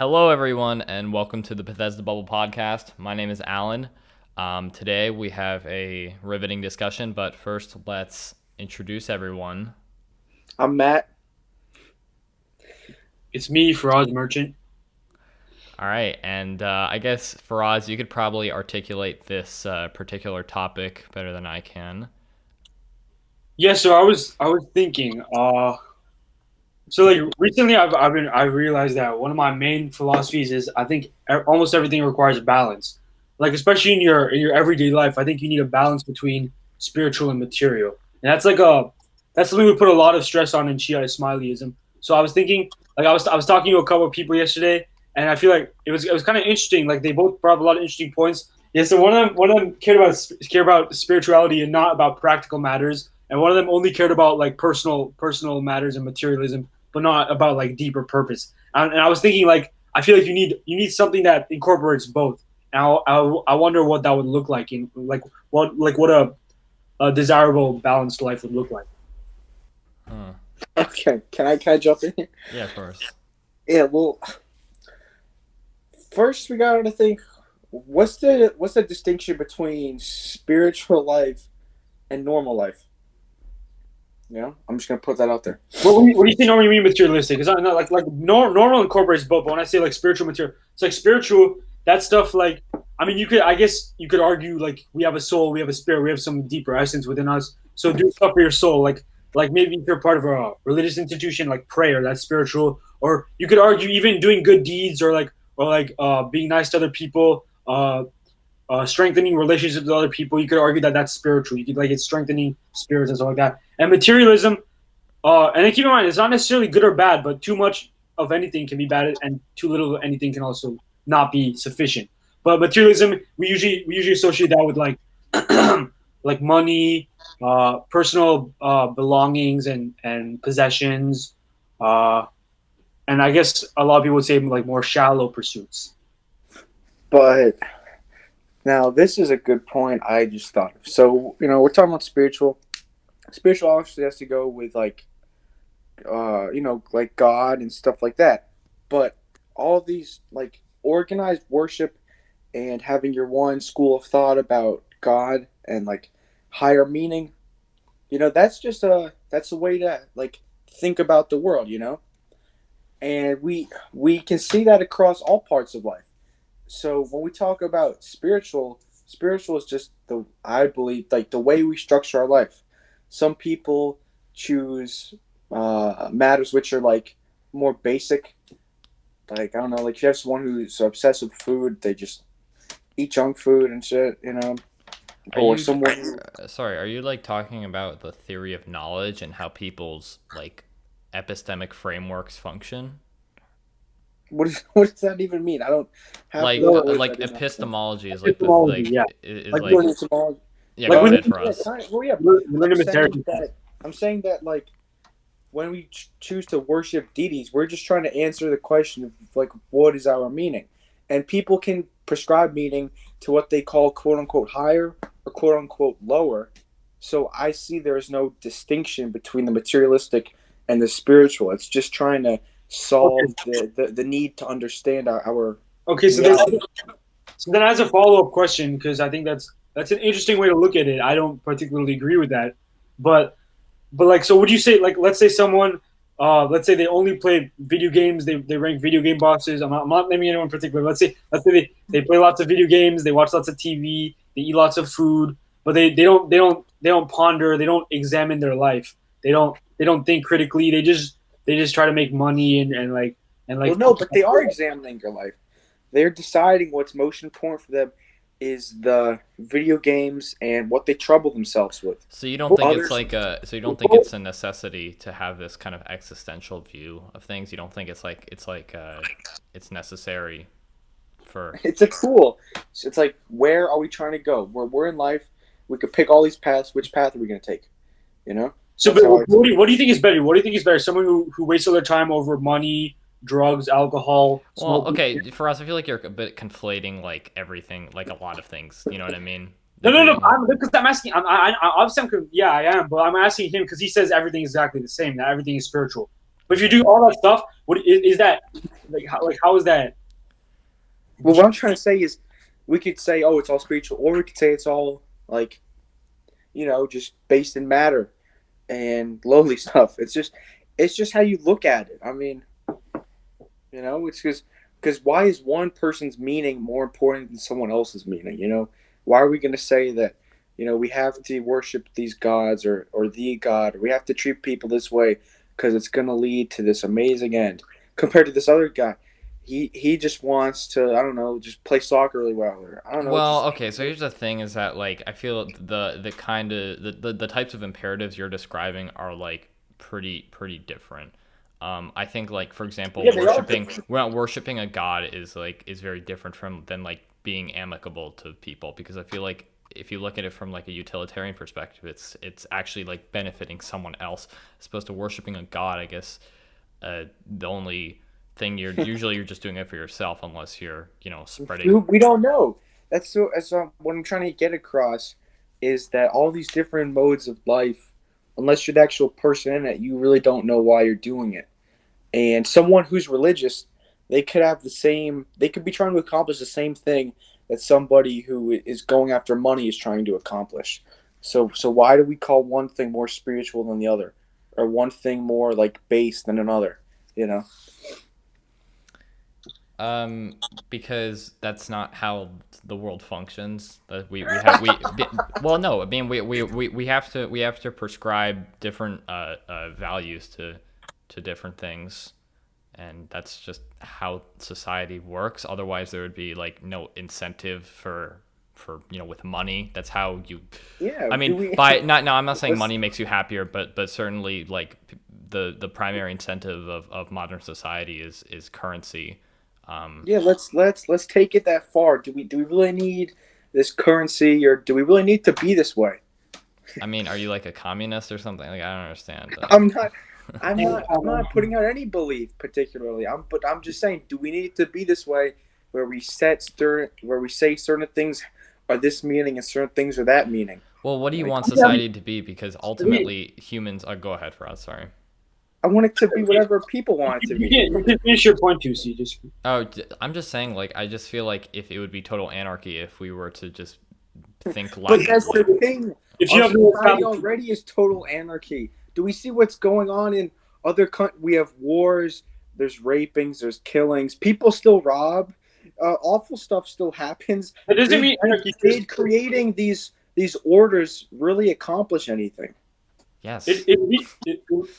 Hello, everyone, and welcome to the Bethesda Bubble Podcast. My name is Alan. Today we have a riveting discussion, but first let's introduce everyone. I'm Matt. It's me, Faraz Merchant. All right, and I guess Faraz, you could probably articulate this particular topic better than I can. Yeah, so I was thinking. So like recently, I realized that one of my main philosophies is I think almost everything requires balance. Like especially in your everyday life, I think you need a balance between spiritual and material, and that's something we put a lot of stress on in Shia Ismailism. So I was thinking, like I was talking to a couple of people yesterday, and I feel like it was kind of interesting. Like they both brought up a lot of interesting points. Yeah, so one of them cared about spirituality and not about practical matters, and one of them only cared about like personal matters and materialism, but not about like deeper purpose. And I was thinking like I feel like you need something that incorporates both. And I wonder what that would look like in what a desirable balanced life would look like. Huh. Okay, can I jump in here? Yeah, of course. Yeah, well, first we gotta think, what's the distinction between spiritual life and normal life? I'm just gonna put that out there. What do you think normally mean materialistic? Because not like normal incorporates both, but when I say like spiritual material, it's like spiritual. That stuff like I mean I guess you could argue like we have a soul, we have a spirit, we have some deeper essence within us. So do stuff for your soul, like maybe if you're part of a religious institution like prayer, that's spiritual. Or you could argue even doing good deeds or being nice to other people, strengthening relationships with other people. You could argue that that's spiritual. You could like it's strengthening spirits and stuff like that. And materialism, and then keep in mind, it's not necessarily good or bad, but too much of anything can be bad, and too little of anything can also not be sufficient. But materialism, we usually associate that with like like money, personal belongings and possessions, uh, and I guess a lot of people would say like more shallow pursuits. But now this is a good point I just thought of. So we're talking about spiritual. Spiritual obviously has to go with like God and stuff like that. But all these like organized worship and having your one school of thought about God and like higher meaning, that's a way to like think about the world. And we can see that across all parts of life. So when we talk about spiritual is just the I believe like the way we structure our life. Some people choose matters which are like more basic. Like I don't know, like if you have someone who's obsessed with food, they just eat junk food and shit. Are Or you someone who sorry? Are you like talking about the theory of knowledge and how people's like epistemic frameworks function? what does that even mean? I don't half Like the No, words I like do not know. epistemology is like the epistemology, like yeah, is like like Learning tomorrow. yeah. like Go when ahead for Yeah, us. well, yeah, but you learn about therapy. I'm saying that like when we choose to worship deities, we're just trying to answer the question of like what is our meaning, and people can prescribe meaning to what they call quote unquote higher or quote unquote lower. So I see there is no distinction between the materialistic and the spiritual. It's just trying to solve Okay, the need to understand our okay. reality. So then, as a follow up question, because I think that's an interesting way to look at it. I don't particularly agree with that, but like, so would you say like let's say someone, let's say they only play video games. They rank video game bosses. I'm not naming anyone in particular. Let's say they play lots of video games. They watch lots of TV. They eat lots of food, but they don't ponder. They don't examine their life. They don't think critically. They just try to make money and Well, no, but they are examining your life. They're deciding what's most important for them is the video games and what they trouble themselves with. So you don't think it's Others, like a so you don't think it's a necessity to have this kind of existential view of things. You don't think it's necessary for it's a tool. So it's like, where are we trying to go? Where we're in life, we could pick all these paths. Which path are we going to take? You know, So, that's but how I. what do you think is better? What do you think is better? Someone who wastes all their time over money, drugs, alcohol, well, smoking. okay, for us I feel like you're a bit conflating like everything, like a lot of things. You know what I mean? No, Like no, no. you're Because I'm asking. Obviously, yeah, I am. But I'm asking him because he says everything is exactly the same. That everything is spiritual. But if you do all that stuff, what is that how is that? Well, what I'm trying to say is, we could say, oh, it's all spiritual, or we could say it's all like, just based in matter and lowly stuff. It's just how you look at it. I mean, it's because why is one person's meaning more important than someone else's meaning? Why are we going to say that? We have to worship these gods or the god, or we have to treat people this way because it's going to lead to this amazing end. Compared to this other guy, he just wants to, I don't know, just play soccer really well, or I don't know. Well, okay, so here's the thing: is that like I feel the kind of the types of imperatives you're describing are like pretty different. I think like for example, Yeah, they are worshiping different. worshiping a god is very different from than like being amicable to people, because I feel like if you look at it from like a utilitarian perspective, it's actually like benefiting someone else as opposed to worshiping a god. I guess the only thing you're just doing it for yourself, unless you're spreading. We don't know. That's what I'm trying to get across, is that all these different modes of life, unless you're the actual person in it, you really don't know why you're doing it. And someone who's religious, they could be trying to accomplish the same thing that somebody who is going after money is trying to accomplish. So why do we call one thing more spiritual than the other, or one thing more like base than another? You know? Because that's not how the world functions. That we have we well no, I mean we have to prescribe different values to different things, and that's just how society works. Otherwise, there would be like no incentive for with money. That's how you. Yeah. I mean, by not no, I'm not saying money makes you happier, but certainly like the primary incentive of modern society is currency. Yeah, let's take it that far. Do we really need this currency, or do we really need to be this way? I mean, are you like a communist or something? Like, I don't understand. I'm not. I'm not putting out any belief particularly. But I'm just saying, do we need to be this way, where we say certain things are this meaning and certain things are that meaning? Well, what do you Like, want society to be? Because ultimately, humans. Go ahead, for us. Sorry. I want it to be whatever people want it to be. You can finish your point too, so you just Oh, I'm just saying. Like, I just feel like if it would be total anarchy if we were to just think But like. that's the thing. if you Our have no society already is total anarchy. Do we see what's going on in other countries? We have wars. There's rapings. There's killings. People still rob. Awful stuff still happens. that doesn't mean anarchy. Did creating these orders really accomplish anything? Yes.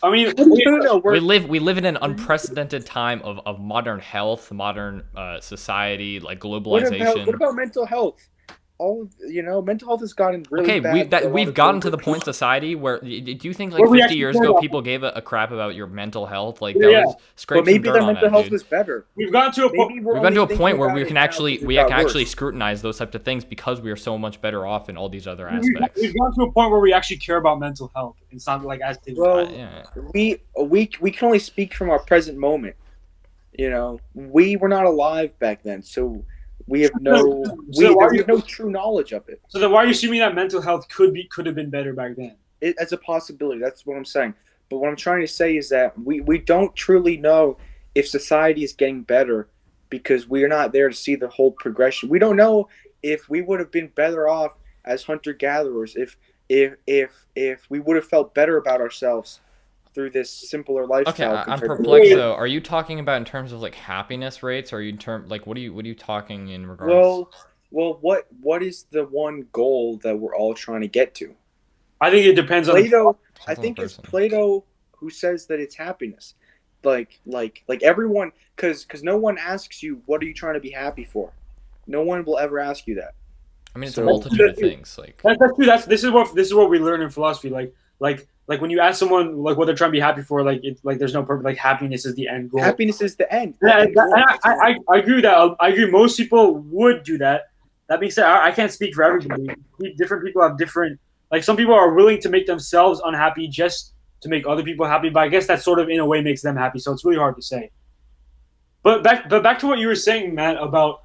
I mean, No, we live in an unprecedented time of modern health, modern society, like globalization. what about mental health? Mental health has gotten really Okay, bad. we've gotten to the point in society where do you think like Where we 50 actually years care ago about people gave a crap about your mental health? Like Yeah. that was But scrape some maybe dirt their on mental that, health dude. was better. we've gotten to a point. Maybe we're We've gotten to a only point where thinking we can about it actually now because we it got can actually worse. scrutinize those types of things because we are so much better off in all these other aspects. We've gone to a point where we actually care about mental health. It's not like as Well, Yeah. we can only speak from our present moment. We were not alive back then, so we have no So why are we you- have no true knowledge of it. So then, why are you assuming that mental health could have been better back then? As a possibility. That's what I'm saying. But what I'm trying to say is that we don't truly know if society is getting better, because we are not there to see the whole progression. We don't know if we would have been better off as hunter gatherers, if we would have felt better about ourselves through this simpler Okay, lifestyle. I'm compared to perplexed what- though. Are you talking about in terms of like happiness rates, or are you in term like what are you talking in regards? Well, what is the one goal that we're all trying to get to? I think it depends on. Plato, Depends I on the think it's person. Plato who says that it's happiness. Like everyone, because no one asks you, what are you trying to be happy for? No one will ever ask you that. I mean, it's So- a multitude of things. Like That's true. This is what we learn in philosophy. Like when you ask someone like what they're trying to be happy for, like it's like there's no purpose. Like happiness is the end goal. Happiness is the end. Yeah, The end goal. I agree with that. I agree. Most people would do that. That being said, I can't speak for everybody. Different people have different. Like some people are willing to make themselves unhappy just to make other people happy. But I guess that sort of in a way makes them happy. So it's really hard to say. But back to what you were saying, Matt, about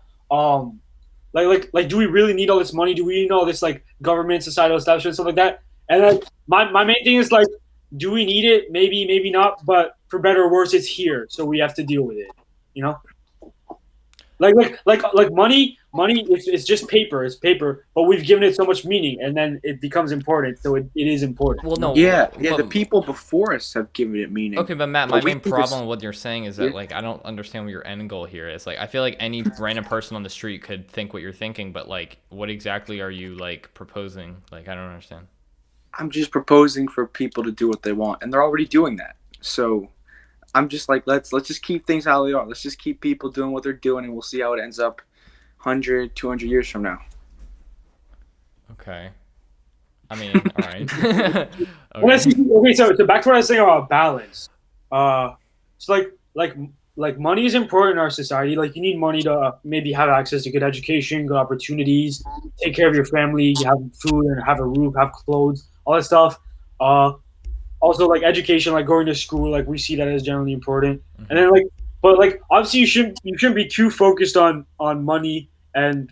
like do we really need all this money? Do we need all this like government, societal establishment, stuff like that? And then my main thing is like do we need it? Maybe, maybe not. But for better or worse, it's here, so we have to deal with it. You know, like money. Money it's just paper. It's paper, but we've given it so much meaning, and then it becomes important. So it is important. Well, You know? no, Yeah, yeah. but The people before us have given it meaning. okay, but Matt, my But we main can problem just with what you're saying is yeah. that like I don't understand what your end goal here is. Like I feel like any random person on the street could think what you're thinking, but like what exactly are you like proposing? Like I don't understand. I'm just proposing for people to do what they want, and they're already doing that. So I'm just like, let's just keep things how they are. Let's just keep people doing what they're doing, and we'll see how it ends up 100, 200 years from now. Okay. I mean, all right. Well, Okay. okay, so back to what I was saying about balance. So like money is important in our society. Like you need money to maybe have access to good education, good opportunities, take care of your family, you have food and have a roof, have clothes, all that stuff. Uh, Also like education, like going to school, like we see that as generally important. And then but like obviously you shouldn't be too focused on money and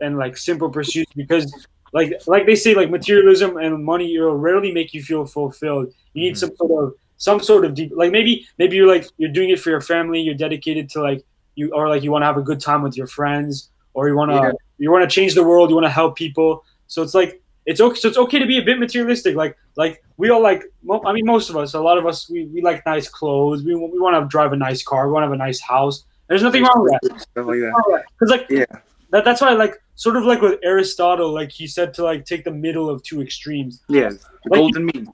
like simple pursuits because like they say like materialism and money will rarely make you feel fulfilled. You need Mm-hmm. some sort of deep like maybe you're like you're doing it for your family, you're dedicated to like you or like you want to have a good time with your friends or Yeah, you want to change the world, you want to help people. So it's like it's okay. So it's okay to be a bit materialistic. Like we all like. I mean, most of us, a lot of us, we like nice clothes. We want to drive a nice car. We want to have a nice house. There's nothing nice wrong with that. stuff like that. Because like Yeah, that's why like sort of like with Aristotle, like he said to like take the middle of two extremes. yeah. The Like golden mean.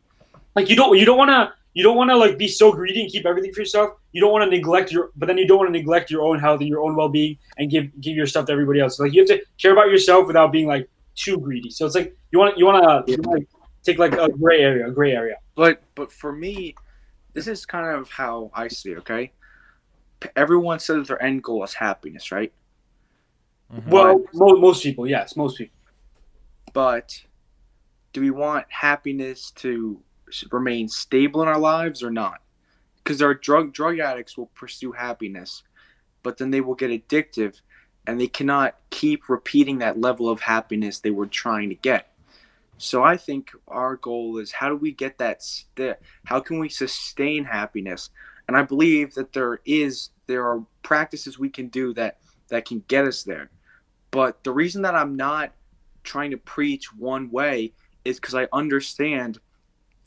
like you don't want to like be so greedy and keep everything for yourself. You don't want to neglect but then you don't want to neglect your own health and your own well being and give your stuff to everybody else. Like you have to care about yourself without being like too greedy. So it's like Yeah. you want to take like a gray area, a gray area. But for me, this is kind of how I see it. Okay, everyone says their end goal is happiness, right? Mm-hmm. But Well, most people, yes, most people. but do we want happiness to remain stable in our lives or not? Because our drug addicts will pursue happiness, but then they will get addictive, and they cannot keep repeating that level of happiness they were trying to get. So I think our goal is how do we get how can we sustain happiness? And I believe that there are practices we can do that can get us there. But the reason that I'm not trying to preach one way is because I understand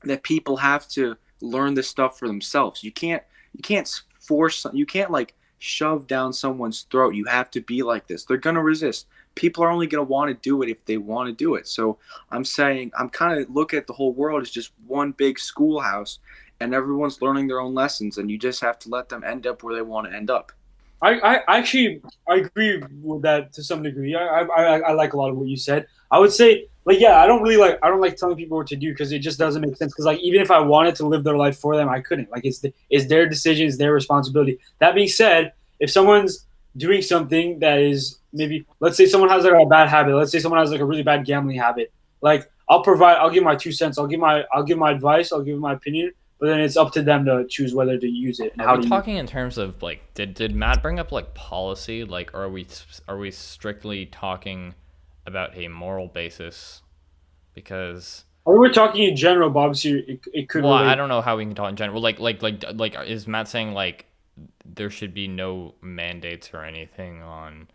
that people have to learn this stuff for themselves. You can't force you can't like shove down someone's throat. You have to be like this. They're gonna resist. People are only gonna want to do it if they want to do it. So I'm saying I'm kind of look at the whole world as just one big schoolhouse, and everyone's learning their own lessons, and you just have to let them end up where they want to end up. I actually I agree with that to some degree. I like a lot of what you said. I would say like yeah, I don't like telling people what to do because it just doesn't make sense. Because like even if I wanted to live their life for them, I couldn't. Like it's their decision, it's their responsibility. That being said, if someone's doing something that is maybe let's say someone has like a bad habit, let's say someone has like a really bad gambling habit, like I'll give my 2 cents, I'll give my advice, I'll give my opinion, but then it's up to them to choose whether to use it and Are how we to use it. talking in terms of like did Matt bring up like policy? Like are we strictly talking about a moral basis? Because Or we're talking in general, but obviously it could well, I relate. don't know how we can talk in general. Like is Matt saying like there should be no mandates or anything on?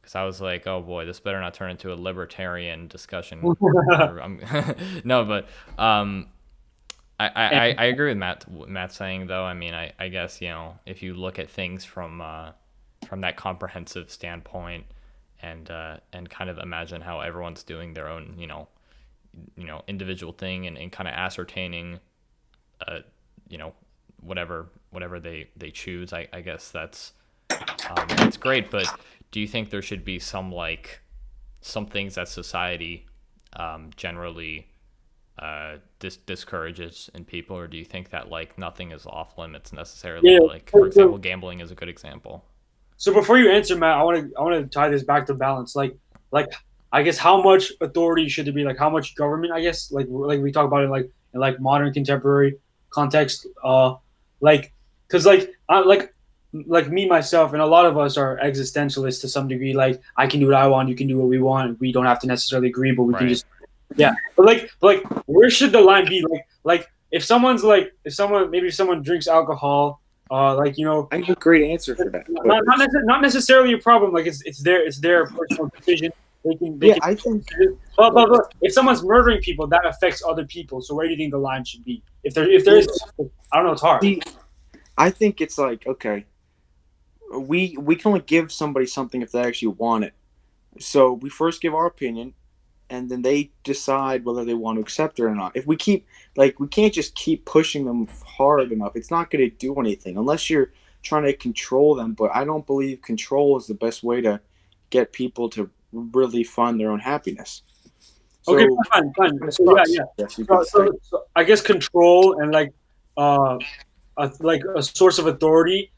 Because I was like, oh boy, this better not turn into a libertarian discussion. Or no, but um, I agree with Matt saying though. I mean, I guess if you look at things from that comprehensive standpoint and kind of imagine how everyone's doing their own individual thing and kind of ascertaining uh you know whatever they choose. I guess that's great. But do you think there should be some things that society generally discourages in people, or do you think that like nothing is off limits necessarily? Yeah. Like for example, gambling is a good example. So before you answer, Matt, I want to tie this back to balance. Like I guess how much authority should there be? Like how much government? I guess like we talk about it in like modern contemporary context. Like because like me myself and a lot of us are existentialists to some degree. Like I can do what I want, you can do what we want. We don't have to necessarily agree, but we can Right. just yeah. But like where should the line be? if someone maybe if someone drinks alcohol, like I have a great answer for that. But not necessarily a problem. Like it's their personal decision. They yeah, can. I think. But if someone's murdering people, that affects other people. So where do you think the line should be? If there is, I don't know. It's hard. See, I think it's like, okay, we can only give somebody something if they actually want it. So we first give our opinion, and then they decide whether they want to accept it or not. If we keep we can't just keep pushing them hard enough. It's not going to do anything unless you're trying to control them. But I don't believe control is the best way to get people to really find their own happiness. So Okay, fine. So yeah, yeah. yes, you could say. So I guess control and like a source of authority.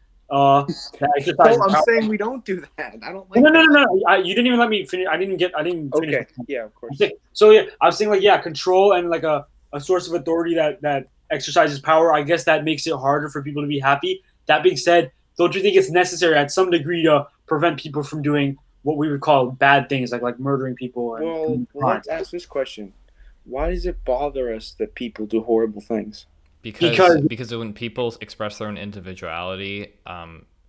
That exercises No, I'm power. saying we don't do that. I don't like No, no, that. no, no. You didn't even let me finish. I didn't finish. Okay, yeah, of course. So yeah, I was saying like yeah, control and like a source of authority that exercises power. I guess that makes it harder for people to be happy. That being said, don't you think it's necessary at some degree to prevent people from doing what we would call bad things, like murdering people and Well, committing well, crimes? let's ask this question: why does it bother us that people do horrible things? Because Because when people express their own individuality,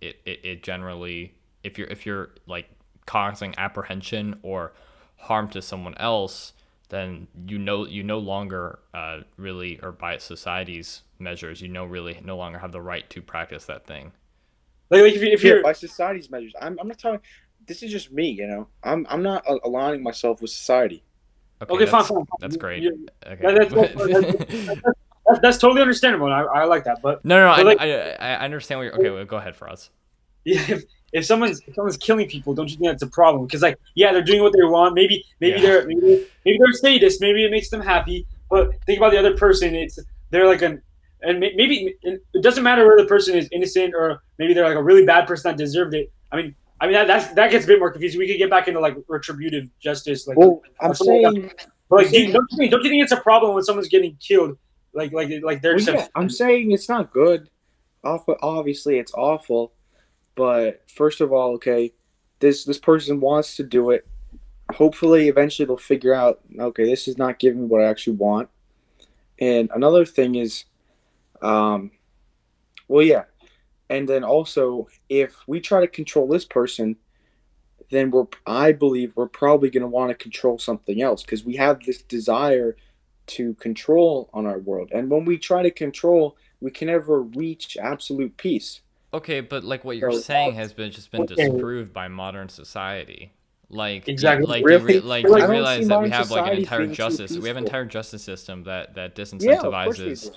it generally, if you're like causing apprehension or harm to someone else, then you no longer really, or by society's measures, really no longer have the right to practice that thing. like if Yeah, you're by society's measures. I'm not talking. This is just me. I'm not aligning myself with society. Okay, okay, fine. that's great. You, Okay. that's totally understandable. And I like that, No, but like I understand what you're. Okay, well, go ahead for us. yeah, if someone's killing people, don't you think that's a problem? Because like yeah, they're doing what they want. Maybe Yeah. they're sadists. Maybe it makes them happy. But think about the other person. They're like maybe it doesn't matter whether the person is innocent or maybe they're like a really bad person that deserved it. I mean that gets a bit more confusing. We could get back into like retributive justice, Well, I'm something like that. saying. But I'm like, saying. don't you think it's a problem when someone's getting killed? Like they're Well, just yeah, I'm saying it's not good. Obviously, it's awful. But first of all, okay, this person wants to do it. Hopefully, eventually they'll figure out. Okay, this is not giving me what I actually want. And another thing is, um, well, yeah, and then also if we try to control this person, then I believe we're probably going to want to control something else because we have this desire to control on our world. And when we try to control, we can never reach absolute peace. Okay, but like what you're So saying has been just been okay, disproved by modern society. exactly. really, Do you I don't see realize that we modern have like an society as entire being too justice we have an peaceful. entire justice system that Yeah, of course we disincentivizes do.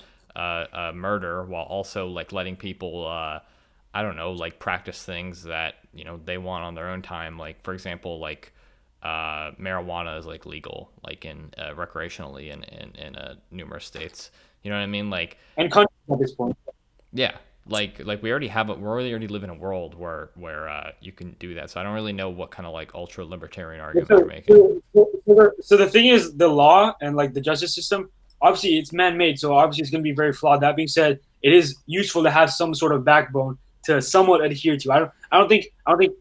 murder while also like letting people I don't know, like practice things that they want on their own time. Like for example, like marijuana is like legal like in recreationally in numerous states. You know what I mean? Like And countries at this point. yeah, like we already have it. We already live in a world where you can do that. So I don't really know what kind of like ultra libertarian argument you're making. So the thing is, the law and like the justice system, obviously it's man-made, so obviously it's going to be very flawed. That being said, it is useful to have some sort of backbone to somewhat adhere to. I don't think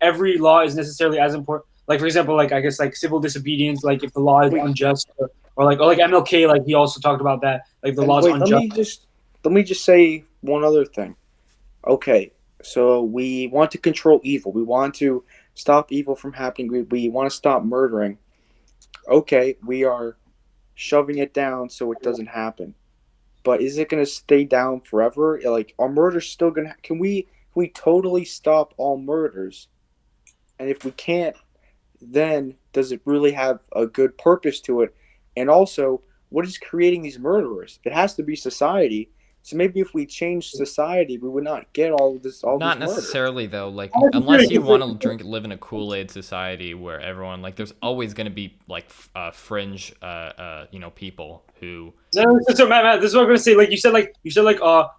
every law is necessarily as important. Like for example, like I guess like civil disobedience, like if the law is Wait, unjust, or like MLK, like he also talked about that, like the law and is wait, unjust. let me just say one other thing. Okay, so we want to control evil. We want to stop evil from happening. We want to stop murdering. Okay, we are shoving it down so it doesn't happen. But is it going to stay down forever? Like, are murders still going to? Can we totally stop all murders? And if we can't, then does it really have a good purpose to it? And also, what is creating these murderers? It has to be society. So maybe if we change society, we would not get all Not this murder. necessarily though. Like I unless you want disagree. to live in a Kool-Aid society where everyone like there's always going to be like fringe people who No, Matt, this is what I'm gonna say. Like you said,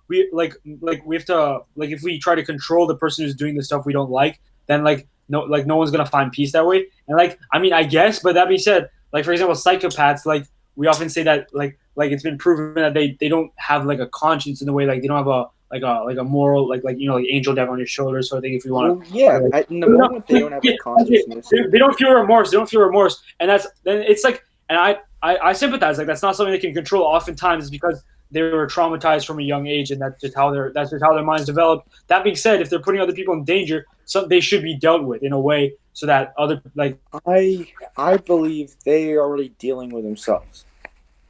we have to like if we try to control the person who's doing the stuff we don't then no one's gonna find peace that way. And like I mean I guess, but that being said, like for example, psychopaths, like we often say that like it's been proven that they don't have like a conscience in the way like they don't have a moral like angel down on your shoulder sort of thing if you want Well, yeah, in the moment they don't have a consciousness. they don't feel remorse. They don't feel remorse, and that's then it's like, and I sympathize. Like that's not something they can control. Oftentimes, it's because they were traumatized from a young age, and that's just how their minds develop. That being said, if they're putting other people in danger, they should be dealt with in a way so that other like I believe they are already dealing with themselves.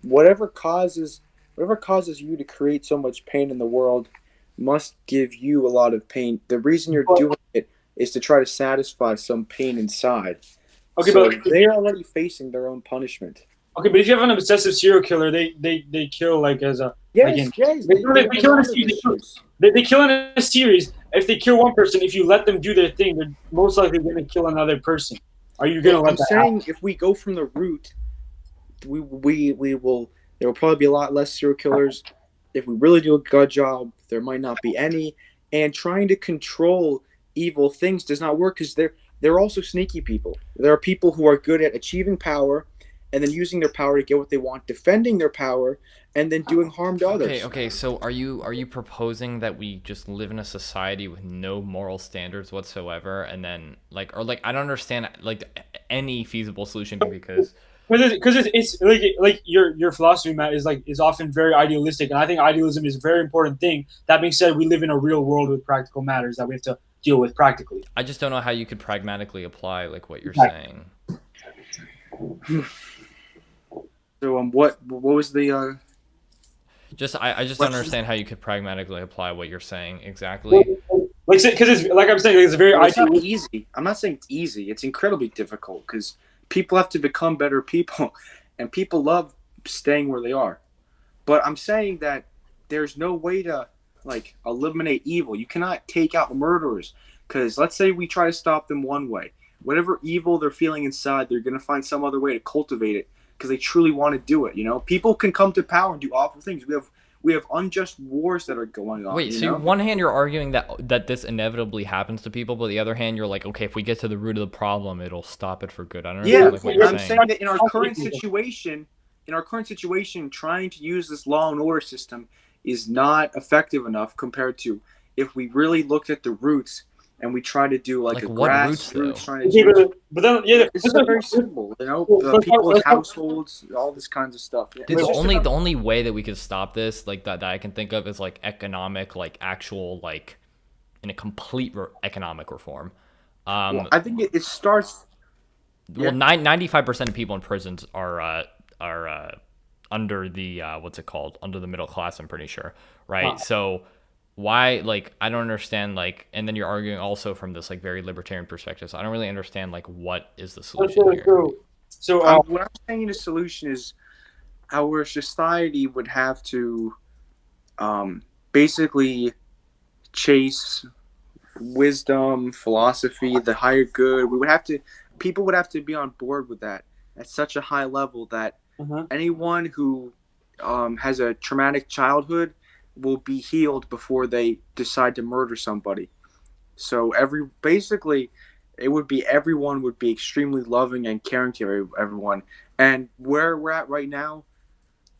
Whatever causes whatever causes you to create so much pain in the world must give you a lot of pain. The reason you're doing it is to try to satisfy some pain inside. okay, So but they're already facing their own punishment. okay, but if you have an obsessive serial killer, they kill like as a like Yes, in yes, they they have a kill in a lot of series. issues. They kill in a series. If they kill one person, if you let them do their thing, they're most likely going to kill another person. Are you going But to let I'm that happen? saying if we go from the root, we will there will probably be a lot less serial killers. If we really do a good job, there might not be any. And trying to control evil things does not work because they're also sneaky people. There are people who are good at achieving power and then using their power to get what they want, defending their power, and then doing harm to Okay, others. okay. So are you proposing that we just live in a society with no moral standards whatsoever, and then like or like I don't understand like any feasible solution because Because it's like your philosophy, Matt, is often very idealistic, and I think idealism is a very important thing. That being said, we live in a real world with practical matters that we have to deal with practically. I just don't know how you could pragmatically apply like what you're Right. saying. So what was the Just I just don't question? understand how you could pragmatically apply what you're saying exactly. Like because it's like I'm saying, it's a very Well, it's not idealistic. easy. I'm not saying it's easy. It's incredibly difficult because people have to become better people, and people love staying where they are. But I'm saying that there's no way to like eliminate evil. You cannot take out murderers because let's say we try to stop them one way. Whatever evil they're feeling inside, they're gonna find some other way to cultivate it because they truly want to do it. You know, people can come to power and do awful things. We have unjust wars that are going on. Wait, You so know. on one hand you're arguing that this inevitably happens to people, but the other hand you're like, okay, if we get to the root of the problem, it'll stop it for good. I don't Yeah, understand like what you're I'm saying. saying that in our current situation, trying to use this law and order system is not effective enough compared to if we really looked at the roots and we try to do like Like a what roots grassroots though? trying to Okay, change. but then yeah, This is very simple, you know, the let's talk, people's households, all this kinds of stuff. Dude, It's the just only about the only way that we could stop this, like that I can think of, is like economic, like actual, like in a complete economic reform. well, Um, I think it starts. well, Yeah, 95% of people in prisons are under the what's it called, under the middle class. I'm pretty sure, right? So why like I don't understand like, and then you're arguing also from this like very libertarian perspective. So I don't really understand like what is the solution here. so what I'm saying the solution is our society would have to basically chase wisdom, philosophy, the higher good. People would have to be on board with that at such a high level that uh-huh. anyone who has a traumatic childhood will be healed before they decide to murder somebody. So basically, it would be everyone would be extremely loving and caring to everyone. And where we're at right now,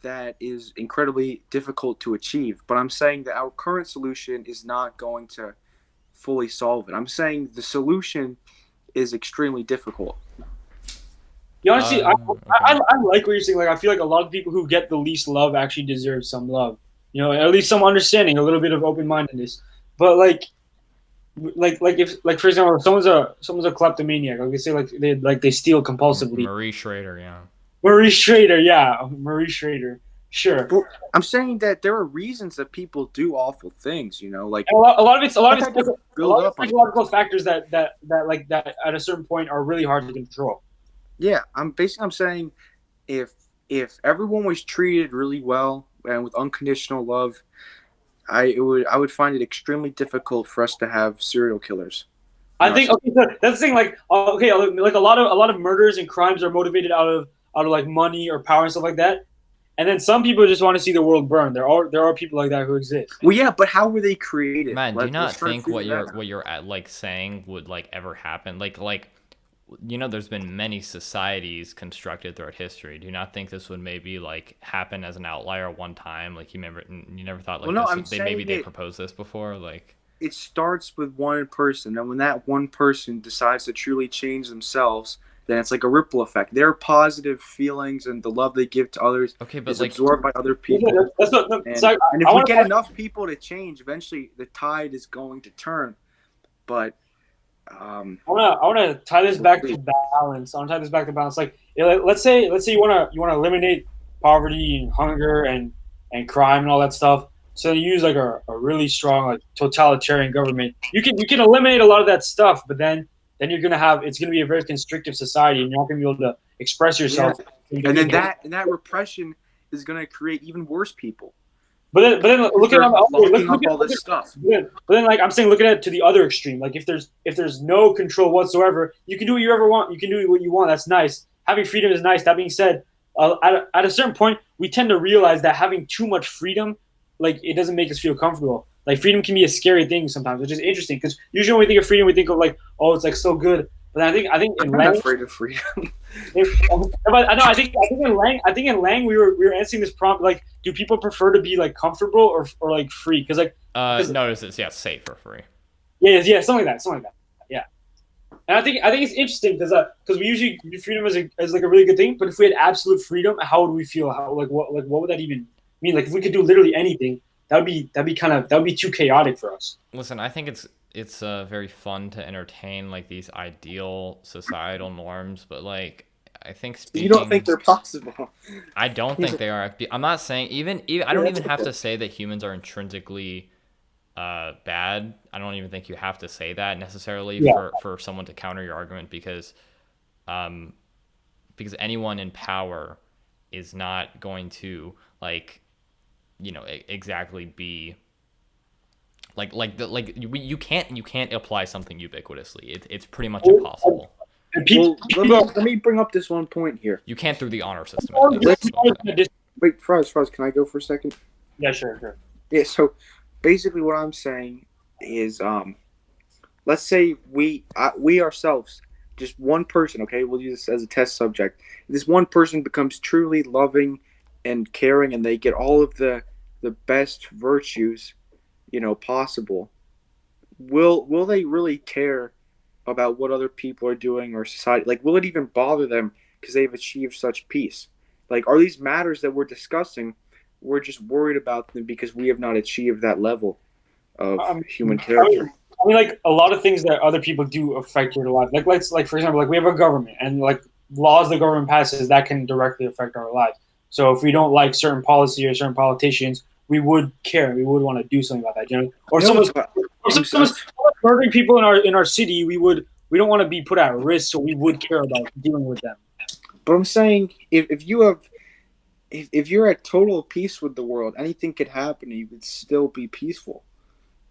that is incredibly difficult to achieve. But I'm saying that our current solution is not going to fully solve it. I'm saying the solution is extremely difficult. You honestly, Okay. I like what you're saying. Like, I feel like a lot of people who get the least love actually deserve some love. You know, at least some understanding, a little bit of open mindedness. But like if like for example, if someone's a kleptomaniac. Like they say, they steal compulsively. Marie Schrader, yeah. Marie Schrader, yeah, Marie Schrader, sure. But I'm saying that there are reasons that people do awful things. You know, like And a lot I've of it's had to a build lot of up on. psychological factors that at a certain point are really hard to control. Yeah, I'm saying if everyone was treated really well and with unconditional love, I would find it extremely difficult for us to have serial killers in I our think society. okay, so that's the thing. Like okay, like a lot of murders and crimes are motivated out of like money or power and stuff like that. And then some people just want to see the world burn. There are people like that who exist. Well, yeah, but how were they created? Man, do you Let's not try to think figure that out. what you're at, like saying would like ever happen? Like there's been many societies constructed throughout history. Do you not think this would maybe like happen as an outlier one time? Like you never thought Well, like no, this I'm they maybe saying they proposed this before like it starts with one person, and when that one person decides to truly change themselves, then it's like a ripple effect. Their positive feelings and the love they give to others Okay, but is like, absorbed by other Yeah, people. that's not, no, And so and if I we want get to. enough people to change, eventually the tide is going to turn. But I wanna tie this we'll back to see. balance. I want to tie this back to balance. Like, let's say you wanna eliminate poverty and hunger and crime and all that stuff. So you use like a really strong like totalitarian government. You can eliminate a lot of that stuff, but then you're gonna have it's gonna be a very constrictive society, and you're not gonna be able to express Yeah, yourself and then individually. that repression is going to create even worse people But then because look at it they're on the other way. locking up all Look this at stuff. but then like I'm saying, look at it to the other extreme. Like if there's no control whatsoever, you can do what you ever want. You can do what you want. That's nice. Having freedom is nice. That being said, at a certain point, we tend to realize that having too much freedom, like it doesn't make us feel comfortable. Like freedom can be a scary thing sometimes, which is interesting because usually when we think of freedom, we think of like, oh, it's like so good. But I think I'm in not language, afraid of freedom. but I know. I think in Lang we were answering this prompt like, do people prefer to be like comfortable or like free? Because notice it's yeah, safe for free. yeah, something like that. Yeah, and I think it's interesting because we usually view freedom as like a really good thing. But if we had absolute freedom, how would we feel? How what would that even mean? Like if we could do literally anything, that would be too chaotic for us. Listen, I think it's very fun to entertain like these ideal societal norms, but like I think You don't think speaking, they're possible? I don't think they are. I'm not saying even I Yeah, don't that's even have okay. to say that humans are intrinsically bad. I don't even think you have to say that necessarily Yeah. for someone to counter your argument um because anyone in power is not going to like exactly be you can't apply something ubiquitously. It's pretty much impossible. And Well, people let me bring up this one point here. You can't through the honor system at least. Let's wait, Froz, can I go for a second? yeah, sure. Yeah. So basically, what I'm saying is, let's say we ourselves, just one person. Okay, we'll use this as a test subject. This one person becomes truly loving and caring, and they get all of the best virtues, possible. Will they really care about what other people are doing or society? Like, will it even bother them because they've achieved such peace? Like, are these matters that we're discussing? We're just worried about them because we have not achieved that level of Um, human I mean, character. like a lot of things that other people do affect your life. Like, like for example, like we have a government and like laws the government passes that can directly affect our lives. So if we don't like certain policy or certain politicians, we would care. We would want to do something about that. Or No, someone's but or I'm, someone's murdering people in our city. We don't want to be put at risk, so we would care about dealing with them. but I'm saying if you have if you're at total peace with the world, anything could happen and you would still be peaceful.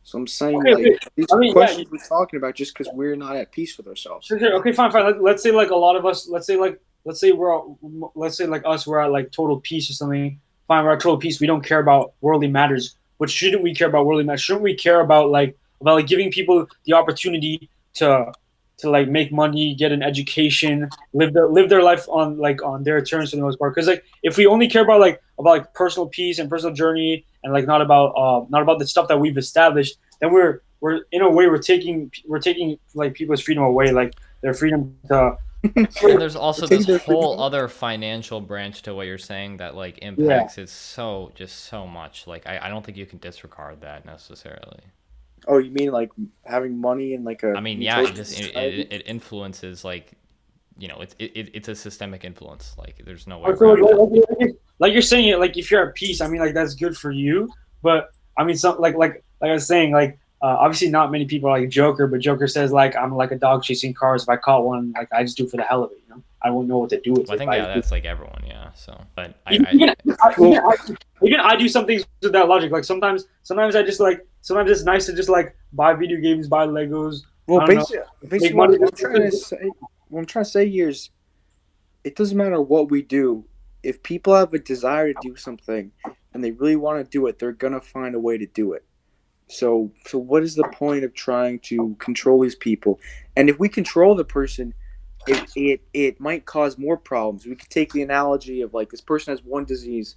So I'm saying Okay. like these I mean, yeah, questions we're talking about just because we're not at peace with ourselves. sure. Okay, fine. Let's say like a lot of us. Let's say like us. We're at like total peace or something. Fine, we're at total peace. We don't care about worldly matters. But shouldn't we care about worldly matters? Shouldn't we care about giving people the opportunity to like make money, get an education, live their life on their terms for the most part? Because like if we only care about personal peace and personal journey and like not about the stuff that we've established, then we're in a way we're taking like people's freedom away, like their freedom to And there's also Take this their freedom whole away. other financial branch to what you're saying that like yeah. impacts it so much. Like I don't think you can disregard that necessarily. Oh, you mean like having money in like a I mean, yeah, it utopian just society? it influences like it's a systemic influence. Like there's no way So around it. like you're saying it, like if you're at peace, I mean like that's good for you. But I mean some like I was saying, like obviously not many people are like Joker, but Joker says like I'm like a dog chasing cars. If I caught one, like I just do it for the hell of it, I won't know what to do with Well, I it. think yeah, that's like everyone, yeah. So, but Even, I even, I, even, Well, I, even I do some things with that logic. Like sometimes I just like sometimes it's nice to just like buy video games, buy Legos. well, I don't know, basically, make money. what I'm trying to say here is, it doesn't matter what we do. If people have a desire to do something and they really want to do it, they're gonna find a way to do it. So what is the point of trying to control these people? And if we control the person, it might cause more problems. We could take the analogy of like this person has one disease,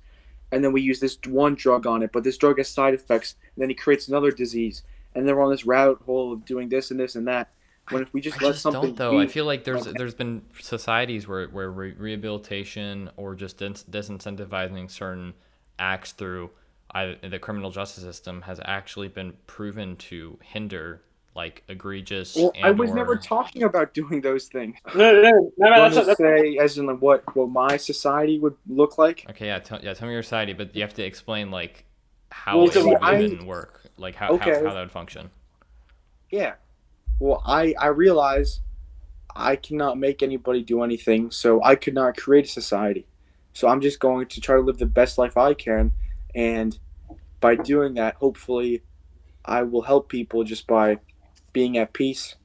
and then we use this one drug on it, but this drug has side effects, and then he creates another disease, and then we're on this rabbit hole of doing this and this and that. When if we I just let just don't something though. I be, feel like there's been societies where rehabilitation or just disincentivizing certain acts through the criminal justice system has actually been proven to hinder like egregious well, I and was never or talking about doing those things. No, no, no, no, You want to that's say as in like what my society would look like? okay, tell me your society, but you have to explain like how Well, it see, would even work, like how okay, that would function. yeah. Well, I realize I cannot make anybody do anything, so I could not create a society. So I'm just going to try to live the best life I can, and by doing that, hopefully, I will help people just by being at peace